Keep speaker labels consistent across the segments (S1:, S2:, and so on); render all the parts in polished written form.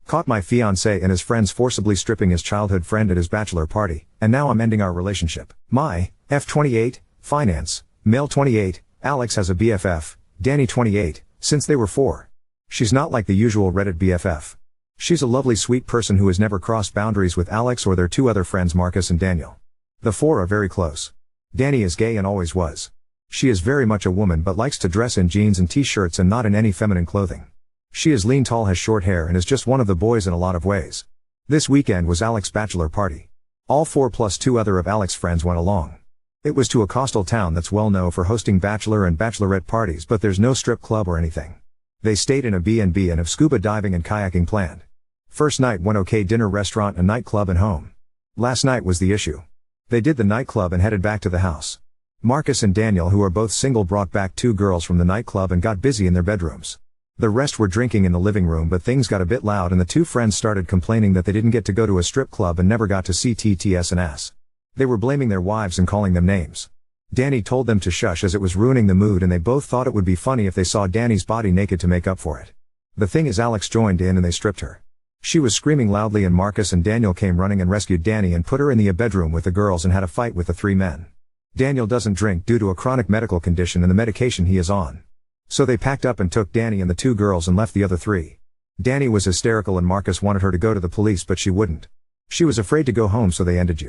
S1: Caught my fiancé and his friends forcibly stripping his childhood friend at his bachelor party, and now I'm ending our relationship. My, F28, finance, male 28, Alex has a BFF, Danny 28, since they were 4. She's not like the usual Reddit BFF. She's a lovely sweet person who has never crossed boundaries with Alex or their 2 other friends Marcus and Daniel. The 4 are very close. Danny is gay and always was. She is very much a woman but likes to dress in jeans and t-shirts and not in any feminine clothing. She is lean, tall, has short hair and is just one of the boys in a lot of ways. This weekend was Alex's bachelor party. All 4 plus 2 other of Alex's friends went along. It was to a coastal town that's well known for hosting bachelor and bachelorette parties, but there's no strip club or anything. They stayed in a B&B and have scuba diving and kayaking planned. First night went okay, dinner, restaurant, a nightclub and home. Last night was the issue. They did the nightclub and headed back to the house. Marcus and Daniel, who are both single, brought back 2 girls from the nightclub and got busy in their bedrooms. The rest were drinking in the living room, but things got a bit loud and the 2 friends started complaining that they didn't get to go to a strip club and never got to see TTS and ass. They were blaming their wives and calling them names. Danny told them to shush as it was ruining the mood, and they both thought it would be funny if they saw Danny's body naked to make up for it. The thing is, Alex joined in and they stripped her. She was screaming loudly and Marcus and Daniel came running and rescued Danny and put her in the bedroom with the girls and had a fight with the 3 men. Daniel doesn't drink due to a chronic medical condition and the medication he is on. So they packed up and took Danny and the 2 girls and left the other 3. Danny was hysterical and Marcus wanted her to go to the police but she wouldn't. She was afraid to go home, so they ended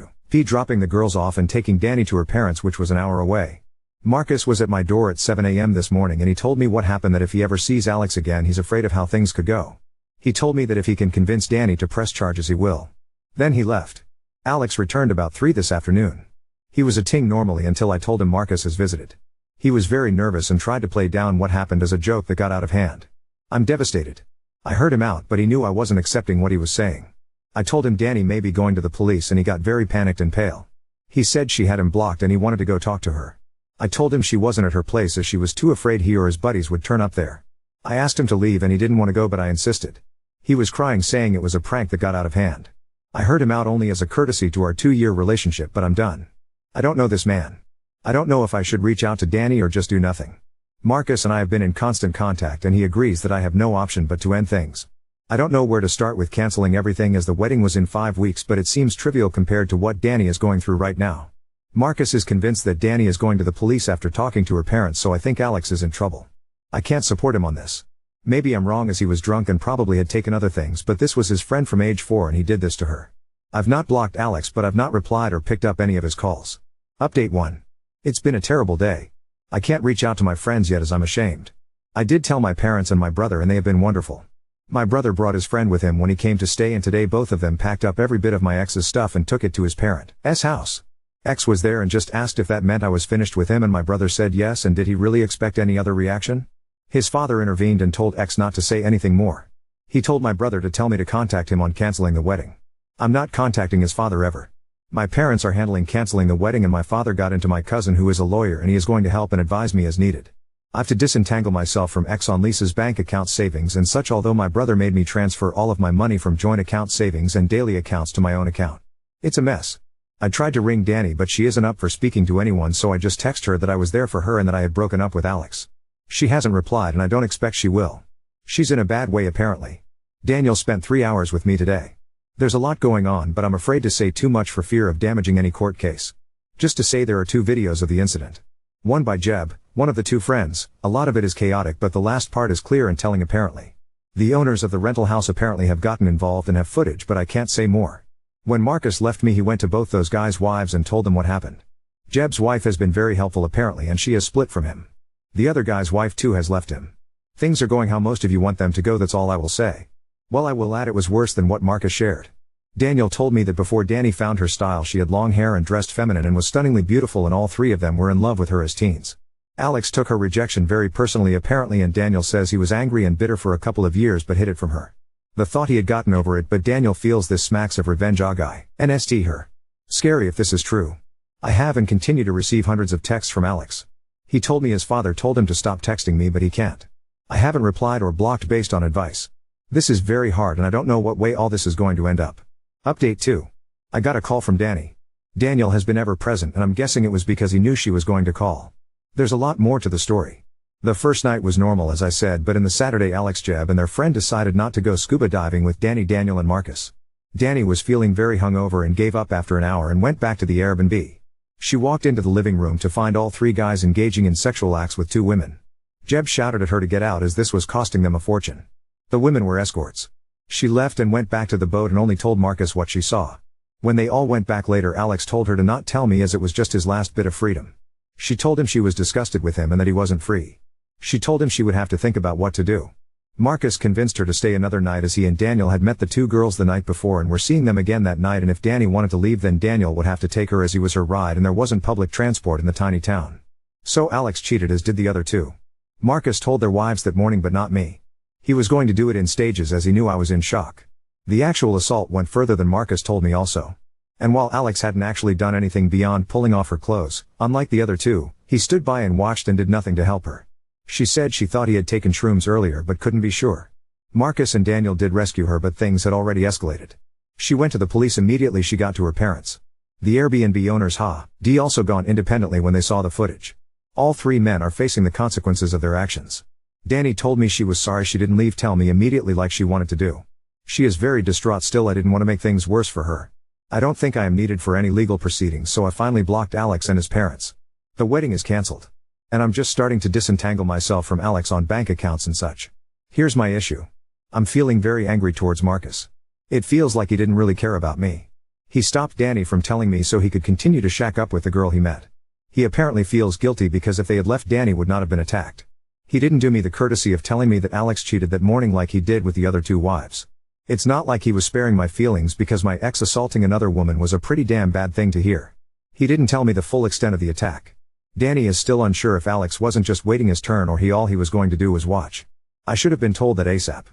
S1: dropping the girls off and taking Danny to her parents', which was an hour away. Marcus was at my door at 7 a.m. this morning and he told me what happened, that if he ever sees Alex again he's afraid of how things could go. He told me that if he can convince Danny to press charges he will. Then he left. Alex returned about 3 this afternoon. He was a ting normally until I told him Marcus has visited. He was very nervous and tried to play down what happened as a joke that got out of hand. I'm devastated. I heard him out, but he knew I wasn't accepting what he was saying. I told him Danny may be going to the police and he got very panicked and pale. He said she had him blocked and he wanted to go talk to her. I told him she wasn't at her place as she was too afraid he or his buddies would turn up there. I asked him to leave and he didn't want to go, but I insisted. He was crying, saying it was a prank that got out of hand. I heard him out only as a courtesy to our 2-year relationship, but I'm done. I don't know this man. I don't know if I should reach out to Danny or just do nothing. Marcus and I have been in constant contact and he agrees that I have no option but to end things. I don't know where to start with canceling everything as the wedding was in 5 weeks, but it seems trivial compared to what Danny is going through right now. Marcus is convinced that Danny is going to the police after talking to her parents, so I think Alex is in trouble. I can't support him on this. Maybe I'm wrong as he was drunk and probably had taken other things, but this was his friend from age 4 and he did this to her. I've not blocked Alex, but I've not replied or picked up any of his calls. Update 1. It's been a terrible day. I can't reach out to my friends yet as I'm ashamed. I did tell my parents and my brother and they have been wonderful. My brother brought his friend with him when he came to stay, and today both of them packed up every bit of my ex's stuff and took it to his parents' house. Ex was there and just asked if that meant I was finished with him, and my brother said yes, and did he really expect any other reaction? His father intervened and told ex not to say anything more. He told my brother to tell me to contact him on canceling the wedding. I'm not contacting his father ever. My parents are handling canceling the wedding and my father got into my cousin who is a lawyer and he is going to help and advise me as needed. I've to disentangle myself from ex on Lisa's bank account savings and such, although my brother made me transfer all of my money from joint account savings and daily accounts to my own account. It's a mess. I tried to ring Danny but she isn't up for speaking to anyone, so I just text her that I was there for her and that I had broken up with Alex. She hasn't replied and I don't expect she will. She's in a bad way apparently. Daniel spent 3 hours with me today. There's a lot going on, but I'm afraid to say too much for fear of damaging any court case. Just to say there are 2 videos of the incident. One by Jeb, one of the 2 friends. A lot of it is chaotic but the last part is clear and telling apparently. The owners of the rental house apparently have gotten involved and have footage, but I can't say more. When Marcus left me he went to both those guys' wives and told them what happened. Jeb's wife has been very helpful apparently and she has split from him. The other guy's wife too has left him. Things are going how most of you want them to go, that's all I will say. Well, I will add it was worse than what Marcus shared. Daniel told me that before Danny found her style she had long hair and dressed feminine and was stunningly beautiful, and all 3 of them were in love with her as teens. Alex took her rejection very personally apparently, and Daniel says he was angry and bitter for a couple of years but hid it from her. The thought he had gotten over it, but Daniel feels this smacks of revenge. NST her. Scary if this is true. I have and continue to receive hundreds of texts from Alex. He told me his father told him to stop texting me but he can't. I haven't replied or blocked based on advice. This is very hard and I don't know what way all this is going to end up. Update 2. I got a call from Danny. Daniel has been ever present and I'm guessing it was because he knew she was going to call. There's a lot more to the story. The first night was normal as I said, but in the Saturday Alex, Jeb and their friend decided not to go scuba diving with Danny, Daniel and Marcus. Danny was feeling very hungover and gave up after an hour and went back to the Airbnb. She walked into the living room to find all three guys engaging in sexual acts with two women. Jeb shouted at her to get out as this was costing them a fortune. The women were escorts. She left and went back to the boat and only told Marcus what she saw. When they all went back later, Alex told her to not tell me as it was just his last bit of freedom. She told him she was disgusted with him and that he wasn't free. She told him she would have to think about what to do. Marcus convinced her to stay another night as he and Daniel had met the two girls the night before and were seeing them again that night, and if Danny wanted to leave then Daniel would have to take her as he was her ride and there wasn't public transport in the tiny town. So Alex cheated as did the other two. Marcus told their wives that morning but not me. He was going to do it in stages as he knew I was in shock. The actual assault went further than Marcus told me also. And while Alex hadn't actually done anything beyond pulling off her clothes, unlike the other two, he stood by and watched and did nothing to help her. She said she thought he had taken shrooms earlier but couldn't be sure. Marcus and Daniel did rescue her but things had already escalated. She went to the police immediately she got to her parents. The Airbnb owners had also gone independently when they saw the footage. All three men are facing the consequences of their actions. Danny told me she was sorry she didn't leave tell me immediately like she wanted to do. She is very distraught still. I didn't want to make things worse for her. I don't think I am needed for any legal proceedings, so I finally blocked Alex and his parents. The wedding is cancelled. And I'm just starting to disentangle myself from Alex on bank accounts and such. Here's my issue. I'm feeling very angry towards Marcus. It feels like he didn't really care about me. He stopped Danny from telling me so he could continue to shack up with the girl he met. He apparently feels guilty because if they had left, Danny would not have been attacked. He didn't do me the courtesy of telling me that Alex cheated that morning like he did with the other two wives. It's not like he was sparing my feelings because my ex assaulting another woman was a pretty damn bad thing to hear. He didn't tell me the full extent of the attack. Danny is still unsure if Alex wasn't just waiting his turn or all he was going to do was watch. I should have been told that ASAP.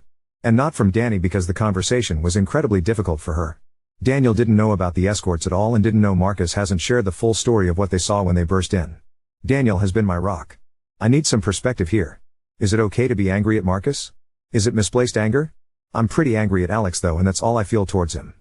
S1: And not from Danny because the conversation was incredibly difficult for her. Daniel didn't know about the escorts at all and didn't know Marcus hasn't shared the full story of what they saw when they burst in. Daniel has been my rock. I need some perspective here. Is it okay to be angry at Marcus? Is it misplaced anger? I'm pretty angry at Alex though, and that's all I feel towards him.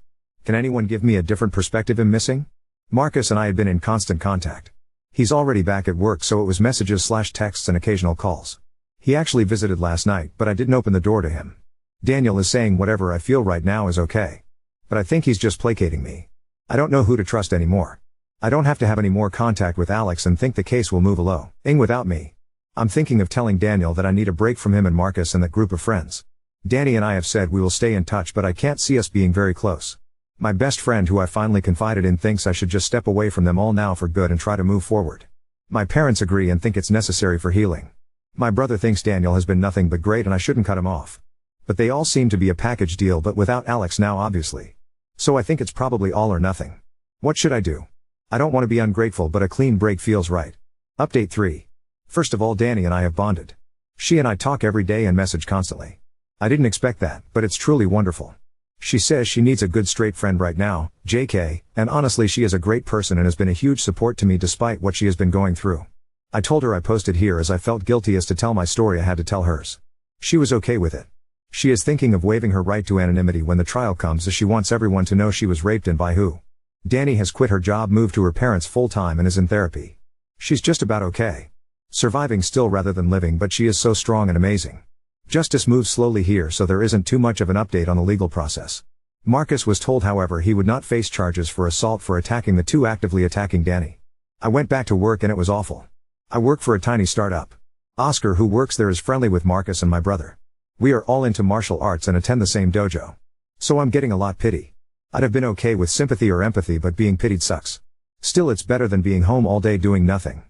S1: Can anyone give me a different perspective I'm missing? Marcus and I had been in constant contact. He's already back at work, so it was messages/texts and occasional calls. He actually visited last night, but I didn't open the door to him. Daniel is saying whatever I feel right now is okay. But I think he's just placating me. I don't know who to trust anymore. I don't have to have any more contact with Alex and think the case will move along without me. I'm thinking of telling Daniel that I need a break from him and Marcus and that group of friends. Danny and I have said we will stay in touch, but I can't see us being very close. My best friend who I finally confided in thinks I should just step away from them all now for good and try to move forward. My parents agree and think it's necessary for healing. My brother thinks Daniel has been nothing but great and I shouldn't cut him off. But they all seem to be a package deal, but without Alex now obviously. So I think it's probably all or nothing. What should I do? I don't want to be ungrateful, but a clean break feels right. Update 3. First of all, Danny and I have bonded. She and I talk every day and message constantly. I didn't expect that, but it's truly wonderful. She says she needs a good straight friend right now, JK, and honestly she is a great person and has been a huge support to me despite what she has been going through. I told her I posted here as I felt guilty as to tell my story I had to tell hers. She was okay with it. She is thinking of waiving her right to anonymity when the trial comes as she wants everyone to know she was raped and by who. Danny has quit her job, moved to her parents full-time and is in therapy. She's just about okay. Surviving still rather than living, but she is so strong and amazing. Justice moves slowly here, so there isn't too much of an update on the legal process. Marcus was told however he would not face charges for assault for attacking the two actively attacking Danny. I went back to work and it was awful. I work for a tiny startup. Oscar, who works there, is friendly with Marcus and my brother. We are all into martial arts and attend the same dojo. So I'm getting a lot pity. I'd have been okay with sympathy or empathy, but being pitied sucks. Still, it's better than being home all day doing nothing.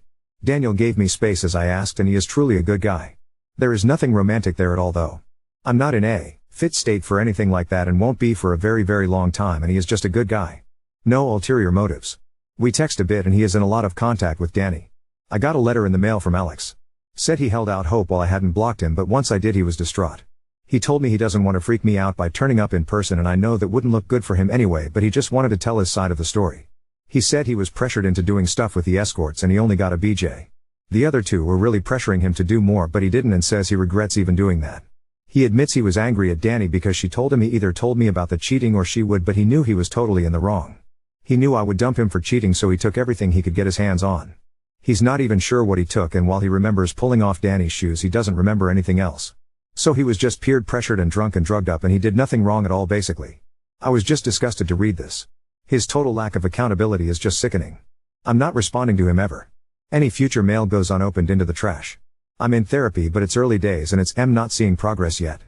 S1: Daniel gave me space as I asked and he is truly a good guy. There is nothing romantic there at all though. I'm not in a fit state for anything like that and won't be for a very, very long time, and he is just a good guy. No ulterior motives. We text a bit and he is in a lot of contact with Danny. I got a letter in the mail from Alex. Said he held out hope while I hadn't blocked him, but once I did he was distraught. He told me he doesn't want to freak me out by turning up in person, and I know that wouldn't look good for him anyway, but he just wanted to tell his side of the story. He said he was pressured into doing stuff with the escorts and he only got a BJ. The other two were really pressuring him to do more, but he didn't and says he regrets even doing that. He admits he was angry at Danny because she told him he either told me about the cheating or she would, but he knew he was totally in the wrong. He knew I would dump him for cheating, so he took everything he could get his hands on. He's not even sure what he took, and while he remembers pulling off Danny's shoes, he doesn't remember anything else. So he was just peer pressured and drunk and drugged up, and he did nothing wrong at all basically. I was just disgusted to read this. His total lack of accountability is just sickening. I'm not responding to him ever. Any future mail goes unopened into the trash. I'm in therapy, but it's early days and I'm not seeing progress yet.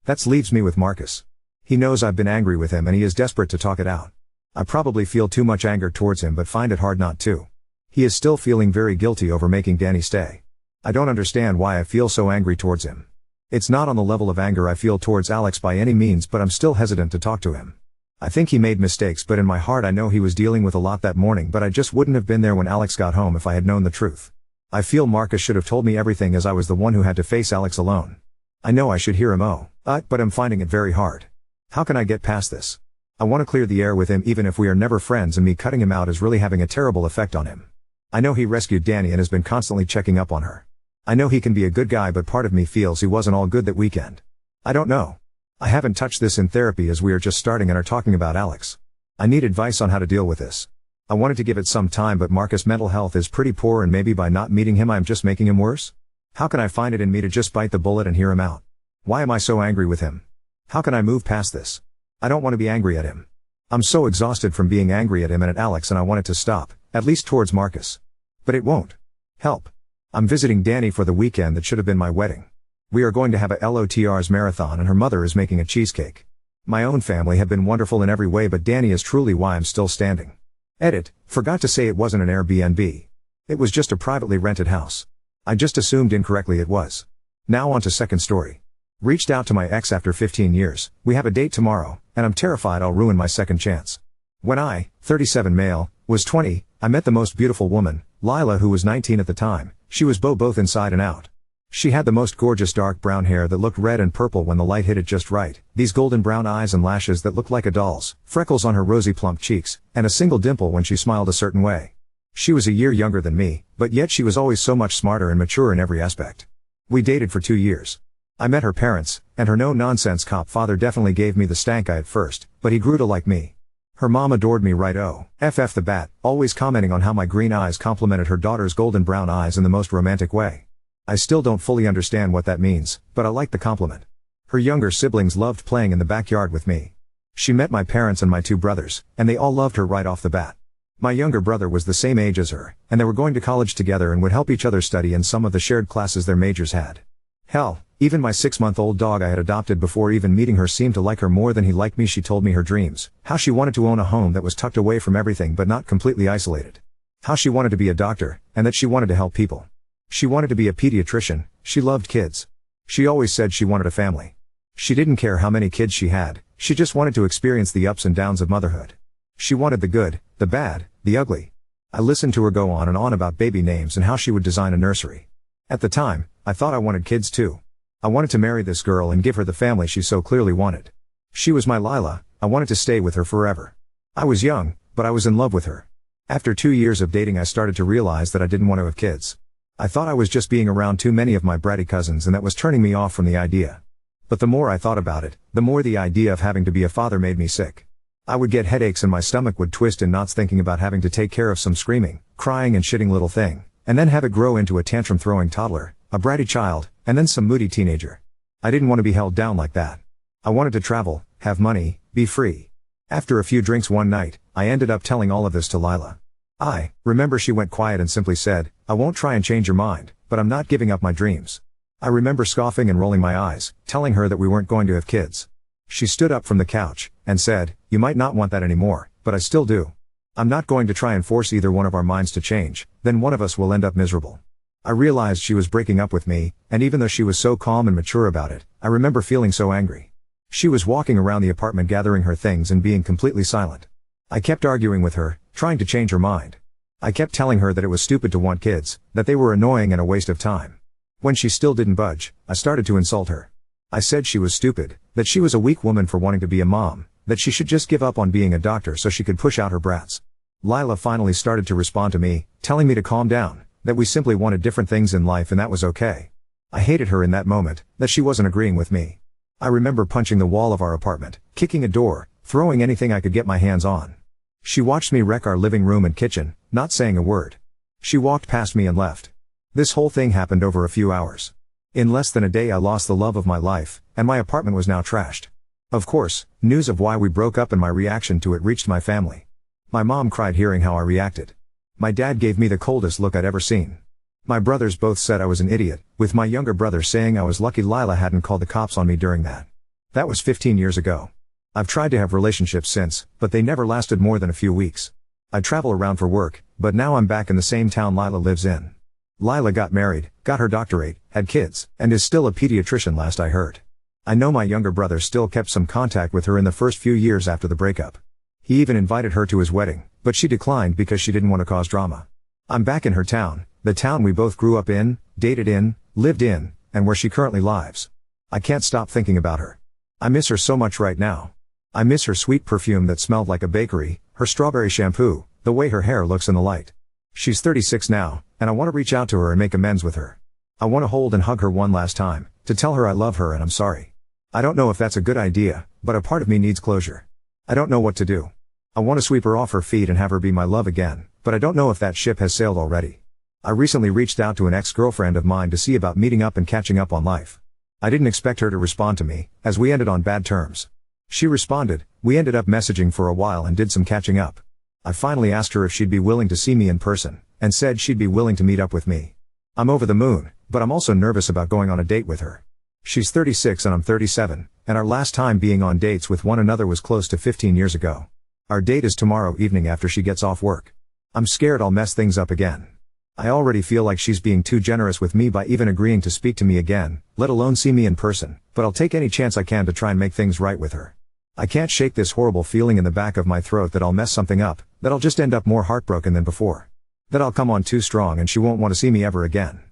S1: That leaves me with Marcus. He knows I've been angry with him and he is desperate to talk it out. I probably feel too much anger towards him but find it hard not to. He is still feeling very guilty over making Danny stay. I don't understand why I feel so angry towards him. It's not on the level of anger I feel towards Alex by any means, but I'm still hesitant to talk to him. I think he made mistakes, but in my heart I know he was dealing with a lot that morning, but I just wouldn't have been there when Alex got home if I had known the truth. I feel Marcus should have told me everything, as I was the one who had to face Alex alone. I know I should hear him but I'm finding it very hard. How can I get past this? I want to clear the air with him even if we are never friends, and me cutting him out is really having a terrible effect on him. I know he rescued Danny and has been constantly checking up on her. I know he can be a good guy, but part of me feels he wasn't all good that weekend. I don't know. I haven't touched this in therapy as we are just starting and are talking about Alex. I need advice on how to deal with this. I wanted to give it some time, but Marcus' mental health is pretty poor, and maybe by not meeting him I'm just making him worse? How can I find it in me to just bite the bullet and hear him out? Why am I so angry with him? How can I move past this? I don't want to be angry at him. I'm so exhausted from being angry at him and at Alex, and I want it to stop, at least towards Marcus. But it won't. Help. I'm visiting Danny for the weekend that should have been my wedding. We are going to have a LOTR's marathon and her mother is making a cheesecake. My own family have been wonderful in every way, but Danny is truly why I'm still standing. Edit, forgot to say it wasn't an Airbnb. It was just a privately rented house. I just assumed incorrectly it was. Now on to second story. Reached out to my ex after 15 years, we have a date tomorrow, and I'm terrified I'll ruin my second chance. When I, 37 male, was 20, I met the most beautiful woman, Lila, who was 19 at the time. She was both inside and out. She had the most gorgeous dark brown hair that looked red and purple when the light hit it just right, these golden brown eyes and lashes that looked like a doll's, freckles on her rosy plump cheeks, and a single dimple when she smiled a certain way. She was a year younger than me, but yet she was always so much smarter and mature in every aspect. We dated for 2 years. I met her parents, and her no-nonsense cop father definitely gave me the stank eye at first, but he grew to like me. Her mom adored me right off the bat, always commenting on how my green eyes complemented her daughter's golden brown eyes in the most romantic way. I still don't fully understand what that means, but I like the compliment. Her younger siblings loved playing in the backyard with me. She met my parents and my 2 brothers, and they all loved her right off the bat. My younger brother was the same age as her, and they were going to college together and would help each other study in some of the shared classes their majors had. Hell, even my 6-month-old dog I had adopted before even meeting her seemed to like her more than he liked me. She told me her dreams, how she wanted to own a home that was tucked away from everything but not completely isolated. How she wanted to be a doctor, and that she wanted to help people. She wanted to be a pediatrician, she loved kids. She always said she wanted a family. She didn't care how many kids she had, she just wanted to experience the ups and downs of motherhood. She wanted the good, the bad, the ugly. I listened to her go on and on about baby names and how she would design a nursery. At the time, I thought I wanted kids too. I wanted to marry this girl and give her the family she so clearly wanted. She was my Lila, I wanted to stay with her forever. I was young, but I was in love with her. After 2 years of dating I started to realize that I didn't want to have kids. I thought I was just being around too many of my bratty cousins, and that was turning me off from the idea. But the more I thought about it, the more the idea of having to be a father made me sick. I would get headaches and my stomach would twist in knots thinking about having to take care of some screaming, crying and shitting little thing, and then have it grow into a tantrum throwing toddler, a bratty child, and then some moody teenager. I didn't want to be held down like that. I wanted to travel, have money, be free. After a few drinks one night, I ended up telling all of this to Lila. I remember she went quiet and simply said, "I won't try and change your mind, but I'm not giving up my dreams." I remember scoffing and rolling my eyes, telling her that we weren't going to have kids. She stood up from the couch, and said, "You might not want that anymore, but I still do. I'm not going to try and force either one of our minds to change, then one of us will end up miserable." I realized she was breaking up with me, and even though she was so calm and mature about it, I remember feeling so angry. She was walking around the apartment gathering her things and being completely silent. I kept arguing with her, trying to change her mind. I kept telling her that it was stupid to want kids, that they were annoying and a waste of time. When she still didn't budge, I started to insult her. I said she was stupid, that she was a weak woman for wanting to be a mom, that she should just give up on being a doctor so she could push out her brats. Lila finally started to respond to me, telling me to calm down, that we simply wanted different things in life and that was okay. I hated her in that moment, that she wasn't agreeing with me. I remember punching the wall of our apartment, kicking a door, throwing anything I could get my hands on. She watched me wreck our living room and kitchen, not saying a word. She walked past me and left. This whole thing happened over a few hours. In less than a day I lost the love of my life, and my apartment was now trashed. Of course, news of why we broke up and my reaction to it reached my family. My mom cried hearing how I reacted. My dad gave me the coldest look I'd ever seen. My brothers both said I was an idiot, with my younger brother saying I was lucky Lila hadn't called the cops on me during that. That was 15 years ago. I've tried to have relationships since, but they never lasted more than a few weeks. I travel around for work, but now I'm back in the same town Lila lives in. Lila got married, got her doctorate, had kids, and is still a pediatrician last I heard. I know my younger brother still kept some contact with her in the first few years after the breakup. He even invited her to his wedding, but she declined because she didn't want to cause drama. I'm back in her town, the town we both grew up in, dated in, lived in, and where she currently lives. I can't stop thinking about her. I miss her so much right now. I miss her sweet perfume that smelled like a bakery, her strawberry shampoo, the way her hair looks in the light. She's 36 now, and I want to reach out to her and make amends with her. I want to hold and hug her one last time, to tell her I love her and I'm sorry. I don't know if that's a good idea, but a part of me needs closure. I don't know what to do. I want to sweep her off her feet and have her be my love again, but I don't know if that ship has sailed already. I recently reached out to an ex-girlfriend of mine to see about meeting up and catching up on life. I didn't expect her to respond to me, as we ended on bad terms. She responded, we ended up messaging for a while and did some catching up. I finally asked her if she'd be willing to see me in person, and said she'd be willing to meet up with me. I'm over the moon, but I'm also nervous about going on a date with her. She's 36 and I'm 37, and our last time being on dates with one another was close to 15 years ago. Our date is tomorrow evening after she gets off work. I'm scared I'll mess things up again. I already feel like she's being too generous with me by even agreeing to speak to me again, let alone see me in person, but I'll take any chance I can to try and make things right with her. I can't shake this horrible feeling in the back of my throat that I'll mess something up, that I'll just end up more heartbroken than before. That I'll come on too strong and she won't want to see me ever again.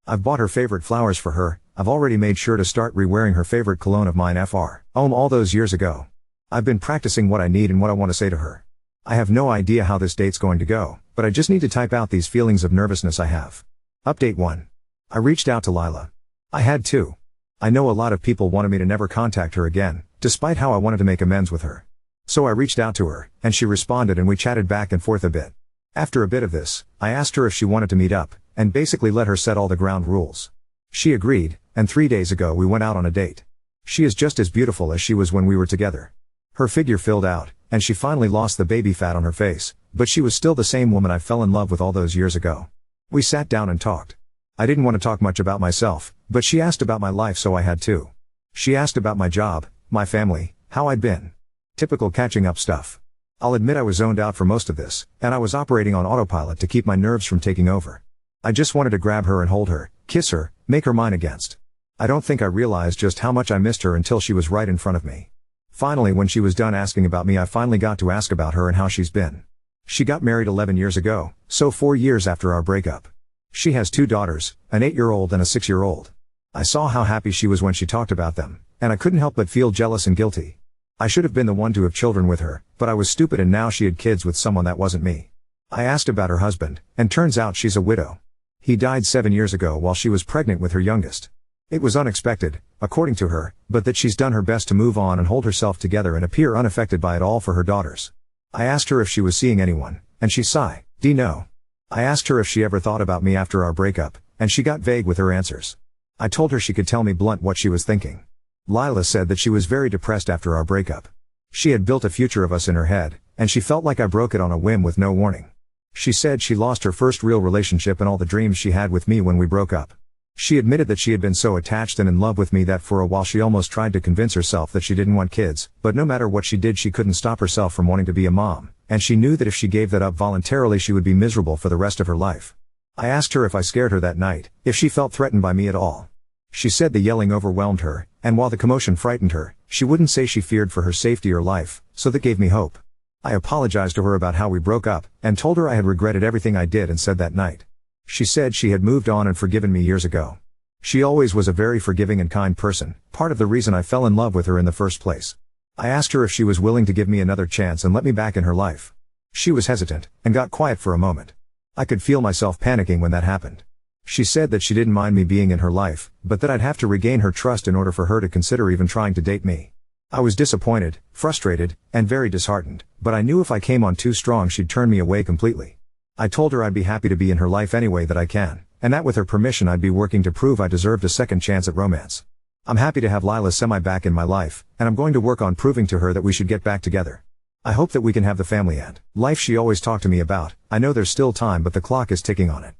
S1: I've bought her favorite flowers for her, I've already made sure to start re-wearing her favorite cologne of mine all those years ago. I've been practicing what I need and what I want to say to her. I have no idea how this date's going to go, but I just need to type out these feelings of nervousness I have. Update 1. I reached out to Lila. I had to. I know a lot of people wanted me to never contact her again, despite how I wanted to make amends with her. So I reached out to her, and she responded and we chatted back and forth a bit. After a bit of this, I asked her if she wanted to meet up, and basically let her set all the ground rules. She agreed, and 3 days ago we went out on a date. She is just as beautiful as she was when we were together. Her figure filled out, and she finally lost the baby fat on her face, but she was still the same woman I fell in love with all those years ago. We sat down and talked. I didn't want to talk much about myself, but she asked about my life so I had to. She asked about my job, my family, how I'd been. Typical catching up stuff. I'll admit I was zoned out for most of this, and I was operating on autopilot to keep my nerves from taking over. I just wanted to grab her and hold her, kiss her, make her mine against. I don't think I realized just how much I missed her until she was right in front of me. Finally, when she was done asking about me, I finally got to ask about her and how she's been. She got married 11 years ago, so 4 years after our breakup. She has 2 daughters, an 8-year-old and a 6-year-old. I saw how happy she was when she talked about them, and I couldn't help but feel jealous and guilty. I should have been the one to have children with her, but I was stupid and now she had kids with someone that wasn't me. I asked about her husband, and turns out she's a widow. He died 7 years ago while she was pregnant with her youngest. It was unexpected, according to her, but that she's done her best to move on and hold herself together and appear unaffected by it all for her daughters. I asked her if she was seeing anyone, and she sighed, no. I asked her if she ever thought about me after our breakup, and she got vague with her answers. I told her she could tell me blunt what she was thinking. Lila said that she was very depressed after our breakup. She had built a future of us in her head, and she felt like I broke it on a whim with no warning. She said she lost her first real relationship and all the dreams she had with me when we broke up. She admitted that she had been so attached and in love with me that for a while she almost tried to convince herself that she didn't want kids, but no matter what she did she couldn't stop herself from wanting to be a mom, and she knew that if she gave that up voluntarily she would be miserable for the rest of her life. I asked her if I scared her that night, if she felt threatened by me at all. She said the yelling overwhelmed her, and while the commotion frightened her, she wouldn't say she feared for her safety or life, so that gave me hope. I apologized to her about how we broke up, and told her I had regretted everything I did and said that night. She said she had moved on and forgiven me years ago. She always was a very forgiving and kind person, part of the reason I fell in love with her in the first place. I asked her if she was willing to give me another chance and let me back in her life. She was hesitant, and got quiet for a moment. I could feel myself panicking when that happened. She said that she didn't mind me being in her life, but that I'd have to regain her trust in order for her to consider even trying to date me. I was disappointed, frustrated, and very disheartened, but I knew if I came on too strong she'd turn me away completely. I told her I'd be happy to be in her life any way that I can, and that with her permission I'd be working to prove I deserved a second chance at romance. I'm happy to have Lila semi back in my life, and I'm going to work on proving to her that we should get back together. I hope that we can have the family and life she always talked to me about. I know there's still time, but the clock is ticking on it.